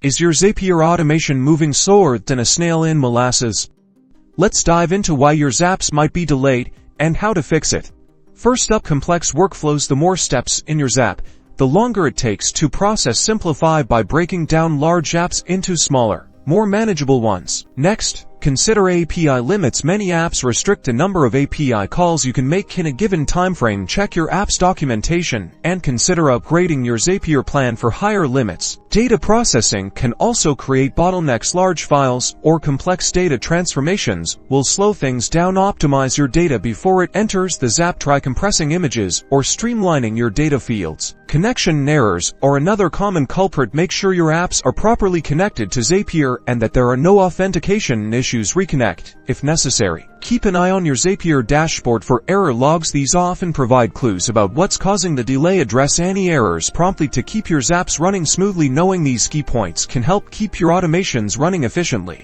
Is your Zapier automation moving slower than a snail in molasses? Let's dive into why your Zaps might be delayed and how to fix it. First up, complex workflows. The more steps in your Zap, the longer it takes to process. Simplify by breaking down large apps into smaller, more manageable ones. Next, consider API limits. Many apps restrict the number of API calls you can make in a given timeframe. Check your app's documentation and consider upgrading your Zapier plan for higher limits. Data processing can also create bottlenecks. Large files or complex data transformations will slow things down. Optimize your data before it enters the Zap. Try compressing images or streamlining your data fields. Connection errors are another common culprit. Make sure your apps are properly connected to Zapier and that there are no authentication issues. Reconnect, if necessary. Keep an eye on your Zapier dashboard for error logs. These often provide clues about what's causing the delay. Address any errors promptly to keep your Zaps running smoothly. Knowing these key points can help keep your automations running efficiently.